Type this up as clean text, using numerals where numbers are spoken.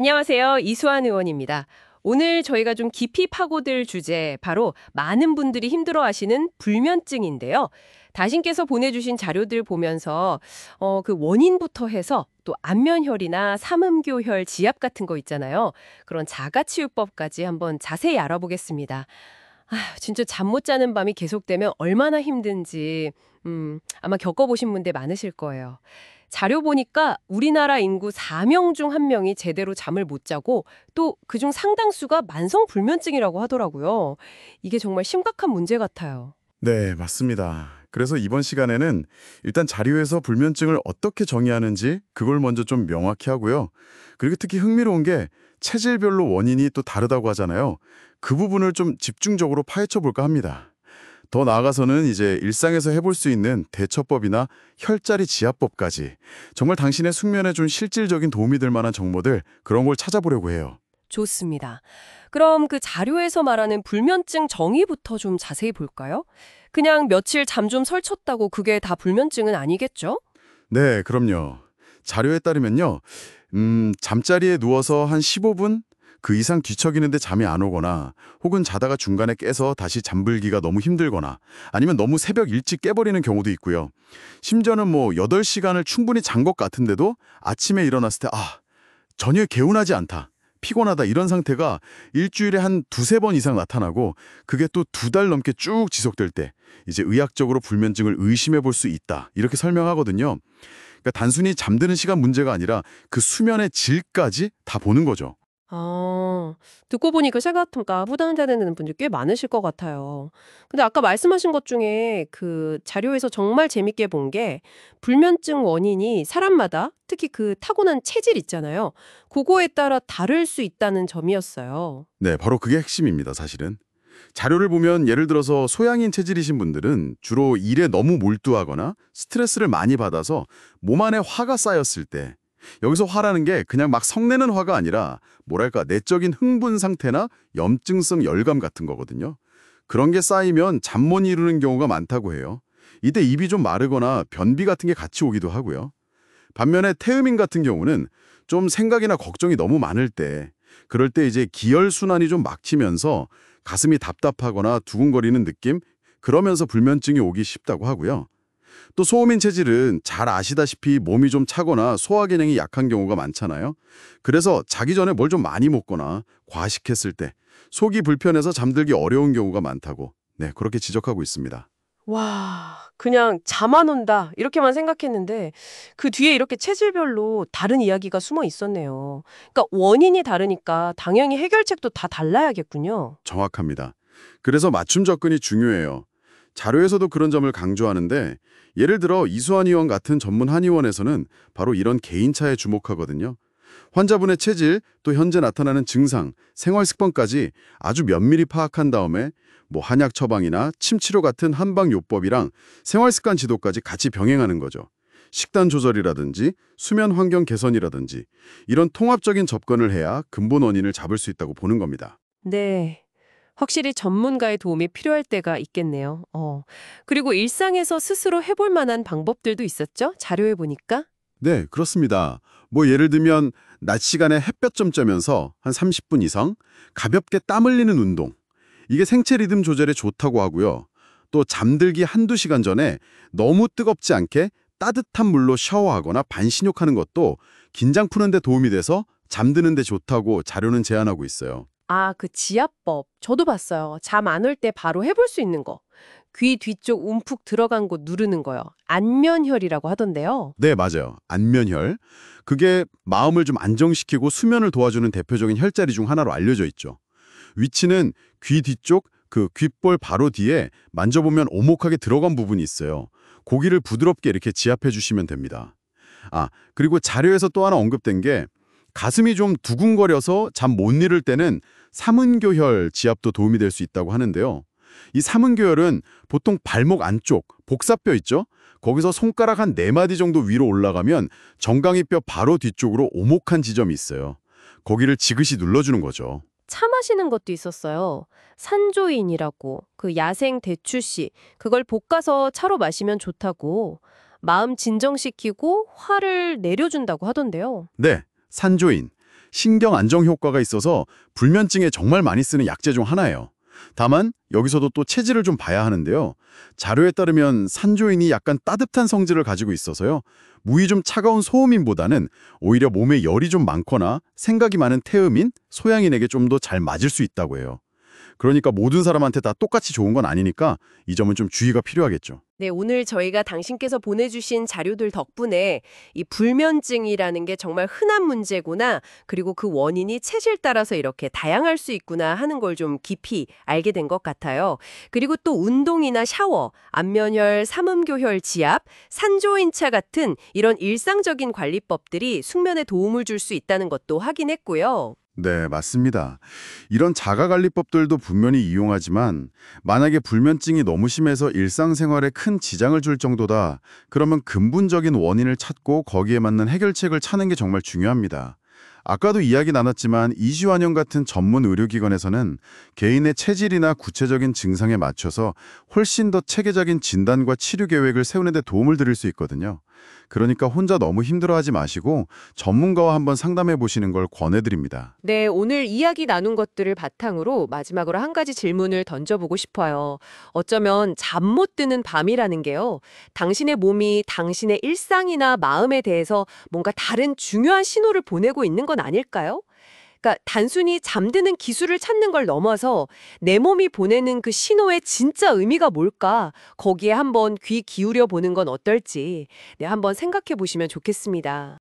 안녕하세요. 이수환 의원입니다. 오늘 저희가 좀 깊이 파고들 주제, 바로 많은 분들이 힘들어하시는 불면증인데요. 다신께서 보내주신 자료들 보면서 그 원인부터 해서 또 안면혈이나 삼음교혈 지압 같은 거 있잖아요. 그런 자가치유법까지 한번 자세히 알아보겠습니다. 진짜 잠 못 자는 밤이 계속되면 얼마나 힘든지 아마 겪어보신 분들 많으실 거예요. 자료 보니까 우리나라 인구 4명 중 1명이 제대로 잠을 못 자고 또 그중 상당수가 만성 불면증이라고 하더라고요. 이게 정말 심각한 문제 같아요. 네, 맞습니다. 그래서 이번 시간에는 일단 자료에서 불면증을 어떻게 정의하는지 그걸 먼저 좀 명확히 하고요. 그리고 특히 흥미로운 게 체질별로 원인이 또 다르다고 하잖아요. 그 부분을 좀 집중적으로 파헤쳐 볼까 합니다. 더 나아가서는 이제 일상에서 해볼 수 있는 대처법이나 혈자리 지압법까지 정말 당신의 숙면에 좀 실질적인 도움이 될 만한 정보들 그런 걸 찾아보려고 해요. 좋습니다. 그럼 그 자료에서 말하는 불면증 정의부터 좀 자세히 볼까요? 그냥 며칠 잠 좀 설쳤다고 그게 다 불면증은 아니겠죠? 네, 그럼요. 자료에 따르면요. 잠자리에 누워서 한 15분 그 이상 뒤척이는데 잠이 안 오거나 혹은 자다가 중간에 깨서 다시 잠들기가 너무 힘들거나 아니면 너무 새벽 일찍 깨버리는 경우도 있고요. 심지어는 뭐 8시간을 충분히 잔 것 같은데도 아침에 일어났을 때 전혀 개운하지 않다. 피곤하다 이런 상태가 일주일에 한 두세 번 이상 나타나고 그게 또 2달 넘게 쭉 지속될 때 이제 의학적으로 불면증을 의심해 볼 수 있다. 이렇게 설명하거든요. 그러니까 단순히 잠드는 시간 문제가 아니라 그 수면의 질까지 다 보는 거죠. 듣고 보니까 쇠가tum가 부담되는 분들 꽤 많으실 것 같아요. 근데 아까 말씀하신 것 중에 그 자료에서 정말 재밌게 본 게 불면증 원인이 사람마다 특히 그 타고난 체질 있잖아요. 그거에 따라 다를 수 있다는 점이었어요. 네, 바로 그게 핵심입니다, 사실은. 자료를 보면 예를 들어서 소양인 체질이신 분들은 주로 일에 너무 몰두하거나 스트레스를 많이 받아서 몸 안에 화가 쌓였을 때 여기서 화라는 게 그냥 막 성내는 화가 아니라 뭐랄까 내적인 흥분 상태나 염증성 열감 같은 거거든요. 그런 게 쌓이면 잠 못 이루는 경우가 많다고 해요. 이때 입이 좀 마르거나 변비 같은 게 같이 오기도 하고요. 반면에 태음인 같은 경우는 좀 생각이나 걱정이 너무 많을 때 그럴 때 이제 기혈순환이 좀 막히면서 가슴이 답답하거나 두근거리는 느낌? 그러면서 불면증이 오기 쉽다고 하고요. 또 소음인 체질은 잘 아시다시피 몸이 좀 차거나 소화 기능이 약한 경우가 많잖아요. 그래서 자기 전에 뭘 좀 많이 먹거나 과식했을 때 속이 불편해서 잠들기 어려운 경우가 많다고 네, 그렇게 지적하고 있습니다. 와, 그냥 잠 안 온다 이렇게만 생각했는데 그 뒤에 이렇게 체질별로 다른 이야기가 숨어 있었네요. 그러니까 원인이 다르니까 당연히 해결책도 다 달라야겠군요. 정확합니다. 그래서 맞춤 접근이 중요해요. 자료에서도 그런 점을 강조하는데 예를 들어 이수환 의원 같은 전문 한의원에서는 바로 이런 개인차에 주목하거든요. 환자분의 체질, 또 현재 나타나는 증상, 생활 습관까지 아주 면밀히 파악한 다음에 뭐 한약 처방이나 침 치료 같은 한방 요법이랑 생활 습관 지도까지 같이 병행하는 거죠. 식단 조절이라든지 수면 환경 개선이라든지 이런 통합적인 접근을 해야 근본 원인을 잡을 수 있다고 보는 겁니다. 네. 확실히 전문가의 도움이 필요할 때가 있겠네요. 그리고 일상에서 스스로 해볼 만한 방법들도 있었죠? 자료에 보니까. 네, 그렇습니다. 뭐 예를 들면 낮 시간에 햇볕 좀 쬐면서 한 30분 이상 가볍게 땀 흘리는 운동. 이게 생체 리듬 조절에 좋다고 하고요. 또 잠들기 한두 시간 전에 너무 뜨겁지 않게 따뜻한 물로 샤워하거나 반신욕하는 것도 긴장 푸는 데 도움이 돼서 잠드는 데 좋다고 자료는 제안하고 있어요. 아, 그 지압법. 저도 봤어요. 잠 안 올 때 바로 해볼 수 있는 거. 귀 뒤쪽 움푹 들어간 곳 누르는 거요. 안면혈이라고 하던데요. 네, 맞아요. 안면혈. 그게 마음을 좀 안정시키고 수면을 도와주는 대표적인 혈자리 중 하나로 알려져 있죠. 위치는 귀 뒤쪽 그 귓볼 바로 뒤에 만져보면 오목하게 들어간 부분이 있어요. 고기를 부드럽게 이렇게 지압해 주시면 됩니다. 그리고 자료에서 또 하나 언급된 게 가슴이 좀 두근거려서 잠 못 이룰 때는 삼은교혈 지압도 도움이 될 수 있다고 하는데요. 이 삼은교혈은 보통 발목 안쪽, 복사뼈 있죠? 거기서 손가락 한 4마디 정도 위로 올라가면 정강이뼈 바로 뒤쪽으로 오목한 지점이 있어요. 거기를 지그시 눌러주는 거죠. 차 마시는 것도 있었어요. 산조인이라고. 그 야생 대추씨. 그걸 볶아서 차로 마시면 좋다고. 마음 진정시키고 화를 내려준다고 하던데요. 네, 산조인. 신경 안정 효과가 있어서 불면증에 정말 많이 쓰는 약재 중 하나예요. 다만 여기서도 또 체질을 좀 봐야 하는데요. 자료에 따르면 산조인이 약간 따뜻한 성질을 가지고 있어서요. 무이 좀 차가운 소음인보다는 오히려 몸에 열이 좀 많거나 생각이 많은 태음인, 소양인에게 좀 더 잘 맞을 수 있다고 해요. 그러니까 모든 사람한테 다 똑같이 좋은 건 아니니까 이 점은 좀 주의가 필요하겠죠. 네, 오늘 저희가 당신께서 보내주신 자료들 덕분에 이 불면증이라는 게 정말 흔한 문제구나, 그리고 그 원인이 체질 따라서 이렇게 다양할 수 있구나 하는 걸 좀 깊이 알게 된 것 같아요. 그리고 또 운동이나 샤워, 안면혈, 삼음교혈 지압, 산조인차 같은 이런 일상적인 관리법들이 숙면에 도움을 줄 수 있다는 것도 확인했고요. 네, 맞습니다. 이런 자가관리법들도 분명히 이용하지만 만약에 불면증이 너무 심해서 일상생활에 큰 지장을 줄 정도다. 그러면 근본적인 원인을 찾고 거기에 맞는 해결책을 찾는 게 정말 중요합니다. 아까도 이야기 나눴지만 이시환영 같은 전문 의료기관에서는 개인의 체질이나 구체적인 증상에 맞춰서 훨씬 더 체계적인 진단과 치료 계획을 세우는 데 도움을 드릴 수 있거든요. 그러니까 혼자 너무 힘들어하지 마시고 전문가와 한번 상담해 보시는 걸 권해드립니다. 네, 오늘 이야기 나눈 것들을 바탕으로 마지막으로 한 가지 질문을 던져보고 싶어요. 어쩌면 잠 못 드는 밤이라는 게요, 당신의 몸이 당신의 일상이나 마음에 대해서 뭔가 다른 중요한 신호를 보내고 있는 건 아닐까요? 그러니까 단순히 잠드는 기술을 찾는 걸 넘어서 내 몸이 보내는 그 신호의 진짜 의미가 뭘까? 거기에 한번 귀 기울여 보는 건 어떨지, 네, 한번 생각해 보시면 좋겠습니다.